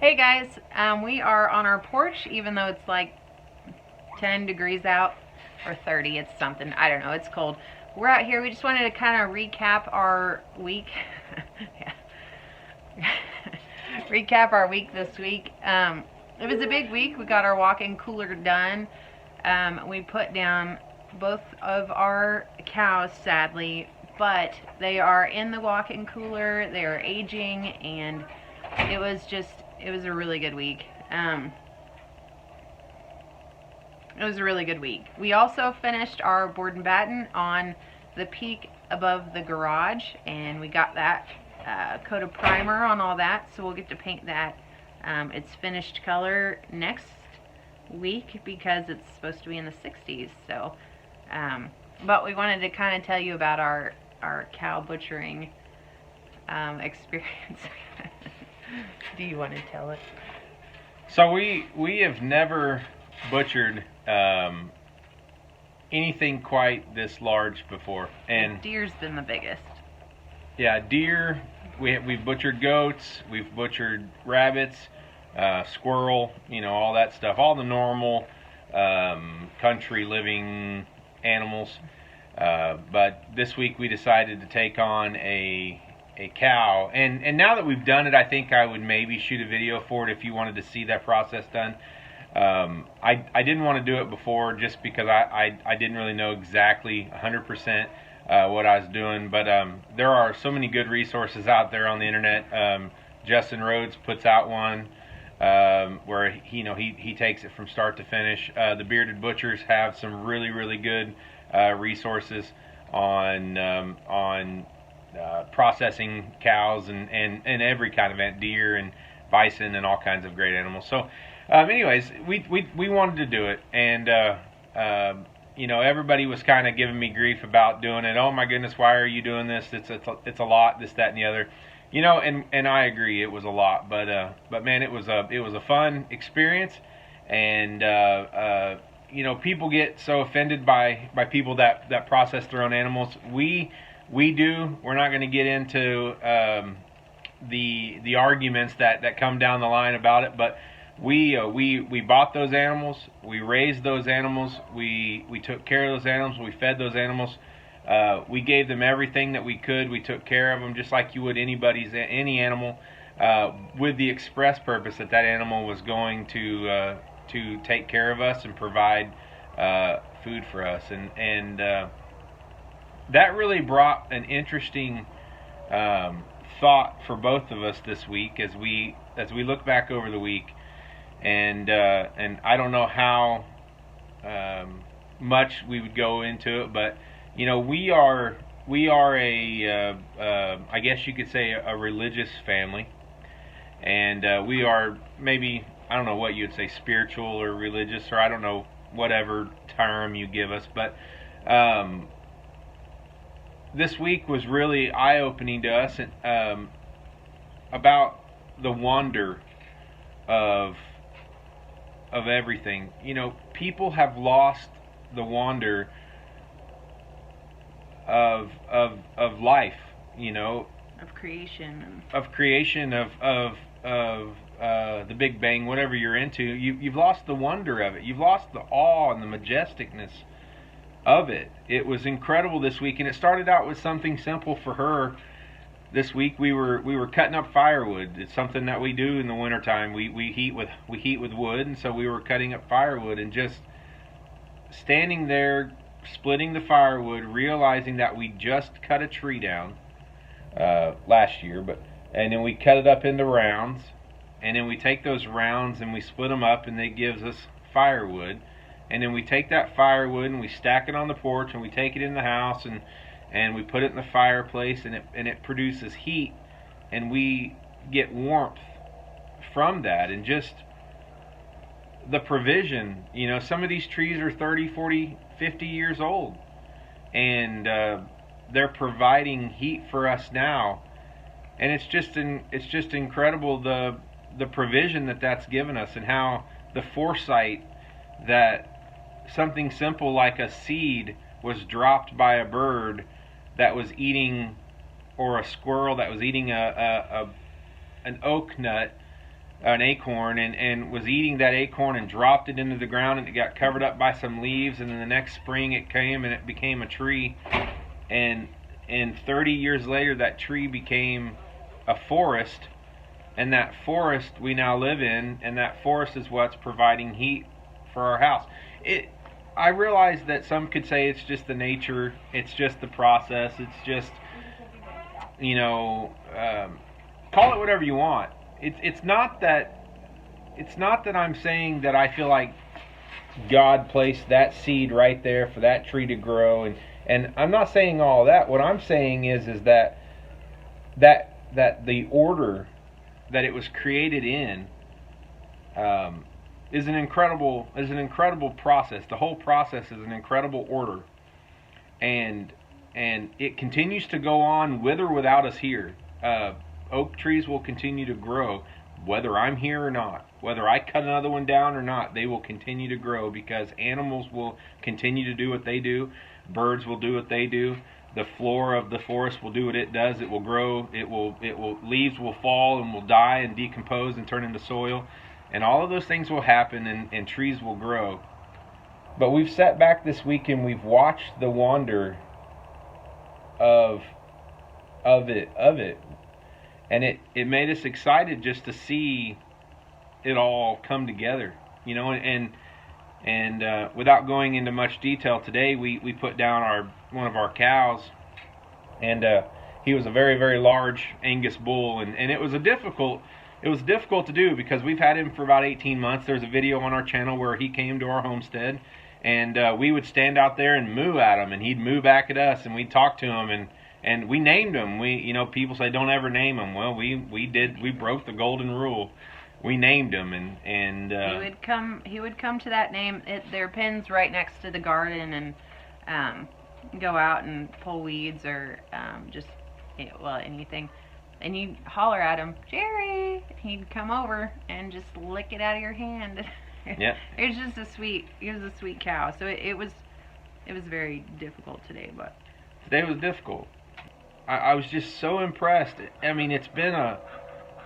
Hey guys, we are on our porch even though it's like 10 degrees out, or 30, it's something, I don't know, it's cold. We're out here, we just wanted to kind of recap our week. Recap our week this week. It was a big week. We got our walk-in cooler done. We put down both of our cows, sadly, but they are in the walk-in cooler. They are aging, and it was a really good week. It was a really good week. We also finished our board and batten on the peak above the garage, and we got that coat of primer on all that, so we'll get to paint that. It's finished color next week because it's supposed to be in the 60s. So, but we wanted to kind of tell you about our cow butchering experience. Do you want to tell it? So we have never butchered anything quite this large before, and deer's been the biggest. Yeah, deer. We've butchered goats. We've butchered rabbits, squirrel. You know, all that stuff. All the normal country living animals. But this week we decided to take on a cow, and now that we've done it, I think I would maybe shoot a video for it if you wanted to see that process done. I didn't want to do it before just because I didn't really know exactly 100% what I was doing, but there are so many good resources out there on the internet. Justin Rhodes puts out one where he takes it from start to finish. The Bearded Butchers have some really good resources on processing cows and every kind of deer and bison and all kinds of great animals. So anyways, we wanted to do it, and everybody was kind of giving me grief about doing it. Oh my goodness, why are you doing this? It's a lot, this, that, and the other. And I agree, it was a lot, but man, it was a fun experience, and people get so offended by people that process their own animals. We're not going to get into the arguments that come down the line about it, but we bought those animals, we raised those animals, we took care of those animals, we fed those animals, we gave them everything that we could. We took care of them just like you would any animal, with the express purpose that animal was going to take care of us and provide food for us, and that really brought an interesting thought for both of us this week as we look back over the week. And I don't know how much we would go into it, but we are a I guess you could say a religious family, and we are, maybe, I don't know what you'd say, spiritual or religious, or I don't know, whatever term you give us, but this week was really eye-opening to us, about the wonder of everything. People have lost the wonder of life. Of creation. Of the Big Bang, whatever you're into. You've lost the wonder of it. You've lost the awe and the majesticness of it. It was incredible this week, and it started out with something simple for her. This week we were cutting up firewood. It's something that we do in the wintertime. We heat with wood, and so we were cutting up firewood, and just standing there splitting the firewood, realizing that we just cut a tree down last year, and then we cut it up into rounds, and then we take those rounds and we split them up, and it gives us firewood. And then we take that firewood and we stack it on the porch, and we take it in the house, and we put it in the fireplace, and it produces heat, and we get warmth from that. And just the provision, some of these trees are 30, 40, 50 years old, and they're providing heat for us now, and it's just incredible the provision that's given us, and how the foresight that something simple like a seed was dropped by a bird that was eating, or a squirrel that was eating an oak nut an acorn, and was eating that acorn and dropped it into the ground, and it got covered up by some leaves, and then the next spring it came and it became a tree, and 30 years later that tree became a forest, and that forest we now live in, and that forest is what's providing heat for our house. I realize that some could say it's just the nature, it's just the process, it's just, you know, call it whatever you want. It's not that I'm saying that I feel like God placed that seed right there for that tree to grow, and I'm not saying all that. What I'm saying is that the order that it was created in is an incredible process. The whole process is an incredible order, and it continues to go on with or without us here. Oak trees will continue to grow whether I'm here or not. Whether I cut another one down or not, they will continue to grow, because animals will continue to do what they do. Birds will do what they do. The floor of the forest will do what it does. It will grow. Leaves will fall and will die and decompose and turn into soil. And all of those things will happen, and trees will grow. But we've sat back this week and we've watched the wonder of it. And it made us excited just to see it all come together, you know. And without going into much detail today, we put down one of our cows, and he was a very, very large Angus bull, and it was difficult to do, because we've had him for about 18 months. There's a video on our channel where he came to our homestead, and we would stand out there and moo at him, and he'd moo back at us, and we'd talk to him, and we named him. People say don't ever name him. Well, we did. We broke the golden rule. We named him, and he would come to that name. Their pen's right next to the garden, and go out and pull weeds or anything. And you'd holler at him, Jerry. He'd come over and just lick it out of your hand. Yeah. It was just a sweet cow. So it was very difficult today, but today was difficult. I was just so impressed. I mean, it's been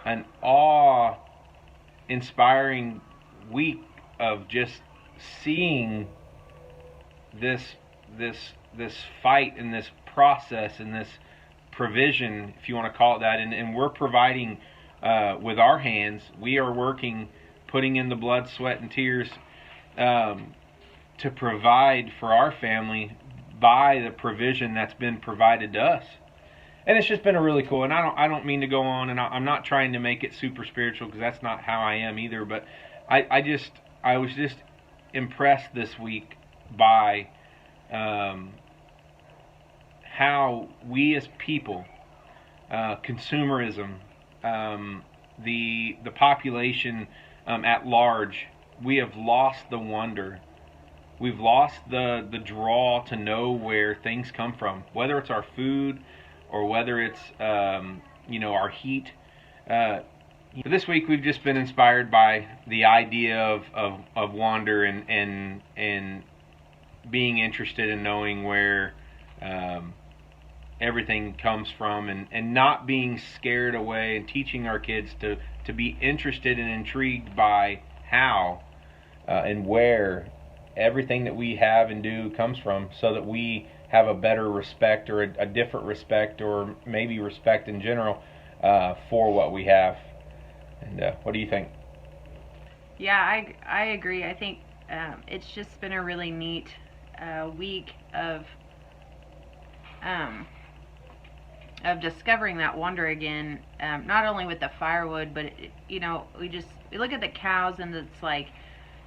an awe-inspiring week of just seeing this fight and this process and this provision, if you want to call it that. And we're providing with our hands. We are working, putting in the blood, sweat, and tears to provide for our family by the provision that's been provided to us. And it's just been a really cool, and I don't mean to go on, and I'm not trying to make it super spiritual, because that's not how I am either, but I was just impressed this week by how we as people, consumerism, the population at large, we have lost the wonder. We've lost the draw to know where things come from, whether it's our food, or whether it's our heat. But this week we've just been inspired by the idea of wonder and being interested in knowing where everything comes from, and not being scared away, and teaching our kids to be interested and intrigued by how and where everything that we have and do comes from, so that we have a better respect, or a different respect, or maybe respect in general for what we have. And what do you think? Yeah, I agree. I think it's just been a really neat week of discovering that wonder again. Not only with the firewood, but we look at the cows, and it's like,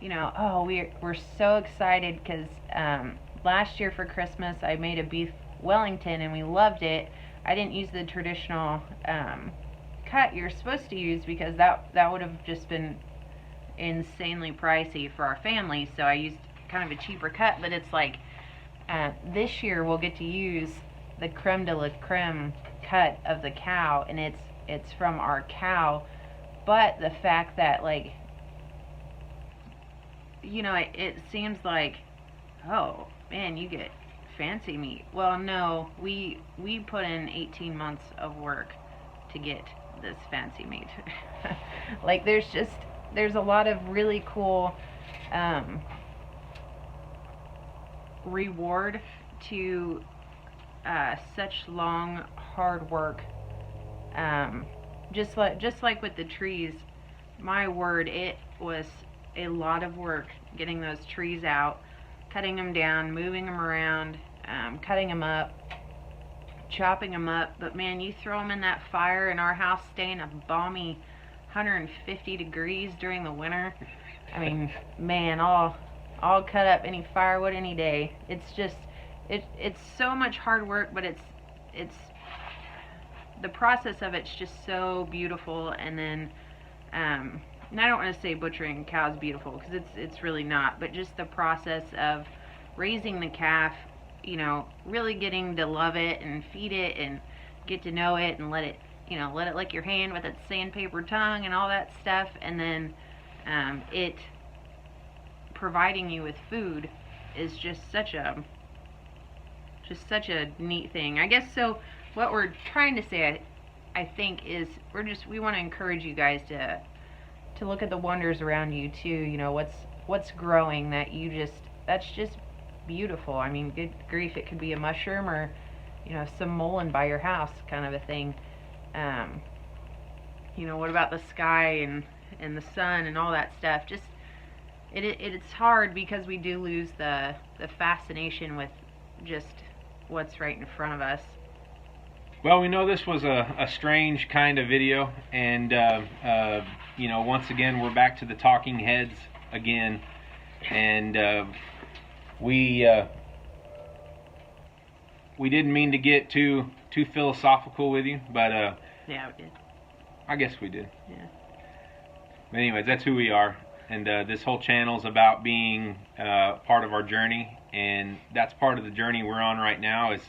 we're so excited because last year for Christmas I made a beef Wellington and we loved it. I didn't use the traditional cut you're supposed to use, because that would have just been insanely pricey for our family, so I used kind of a cheaper cut. But it's like this year we'll get to use the creme de la creme cut of the cow, and it's from our cow. But the fact that, like, it seems like, oh man, you get fancy meat. Well, no, we put in 18 months of work to get this fancy meat. Like there's a lot of really cool reward to such long hard work. Just like with the trees, my word, it was a lot of work getting those trees out, cutting them down, moving them around, cutting them up, chopping them up. But man, you throw them in that fire in our house, staying a balmy 150 degrees during the winter. I mean, man, I'll cut up any firewood any day. It's just it's so much hard work, but it's the process of it's just so beautiful. And then and I don't want to say butchering a cow is beautiful, because it's really not, but just the process of raising the calf, you know, really getting to love it and feed it and get to know it and let it lick your hand with its sandpaper tongue and all that stuff. And then it providing you with food is just such a neat thing, I guess. So what we're trying to say, I think, is we want to encourage you guys to look at the wonders around you too. You know, what's growing that's just beautiful. I mean, good grief, it could be a mushroom or, you know, some mullein by your house kind of a thing. You know, what about the sky and the sun and all that stuff? Just it's hard because we do lose the fascination with just what's right in front of us. Well, we know this was a strange kind of video, and you know, once again, we're back to the talking heads again, and we didn't mean to get too philosophical with you, but Yeah, we did. I guess we did. Yeah. But anyways, that's who we are, and this whole channel is about being part of our journey, and that's part of the journey we're on right now. Is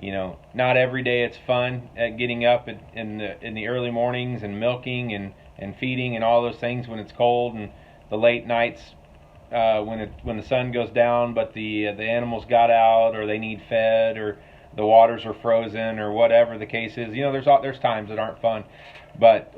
you know, not every day it's fun at getting up in the early mornings and milking and feeding and all those things when it's cold, and the late nights when the sun goes down, but the animals got out, or they need fed, or the waters are frozen, or whatever the case is. You know, there's times that aren't fun, but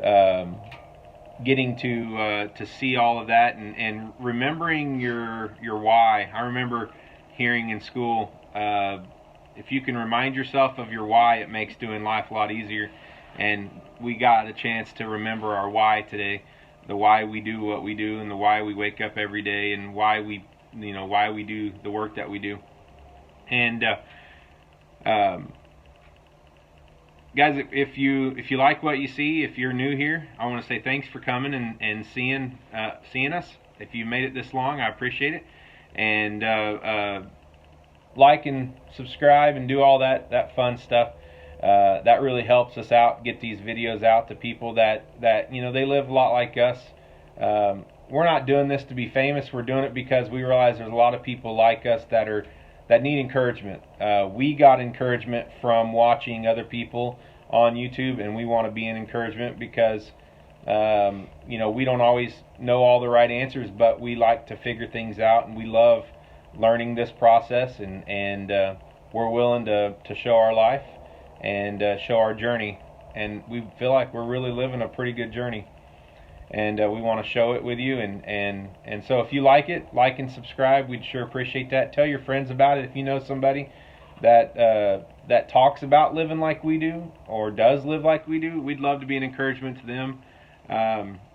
getting to see all of that and remembering your why. I remember hearing in school, if you can remind yourself of your why, it makes doing life a lot easier. And we got a chance to remember our why today, the why we do what we do, and the why we wake up every day, and why we do the work that we do. And guys, if you like what you see, if you're new here, I want to say thanks for coming and seeing us. If you made it this long, I appreciate it. And like and subscribe and do all that fun stuff. That really helps us out, get these videos out to people that you know, they live a lot like us. We're not doing this to be famous. We're doing it because we realize there's a lot of people like us that need encouragement. We got encouragement from watching other people on YouTube, and we want to be an encouragement because you know, we don't always know all the right answers, but we like to figure things out, and we love learning this process, and we're willing to show our life and show our journey, and we feel like we're really living a pretty good journey, and we want to show it with you. And so if you like it, like and subscribe. We'd sure appreciate that. Tell your friends about it if you know somebody that talks about living like we do, or does live like we do. We'd love to be an encouragement to them.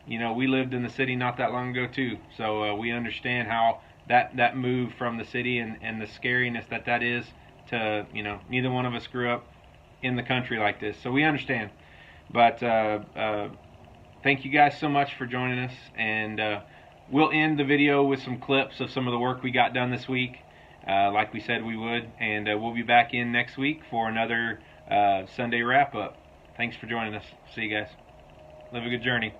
You know, we lived in the city not that long ago too, so we understand how that move from the city and the scariness that is to, you know, neither one of us grew up in the country like this, so we understand. But thank you guys so much for joining us, and we'll end the video with some clips of some of the work we got done this week, like we said we would, and we'll be back in next week for another Sunday wrap-up. Thanks for joining us. See you guys. Live a good journey.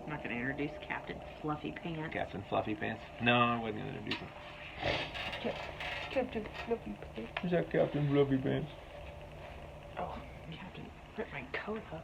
I'm not going to introduce Captain Fluffy Pants. Captain Fluffy Pants? No, I wasn't going to introduce him. Captain Fluffy Pants. Is that Captain Fluffy Pants? Oh, Captain, rip my coat up.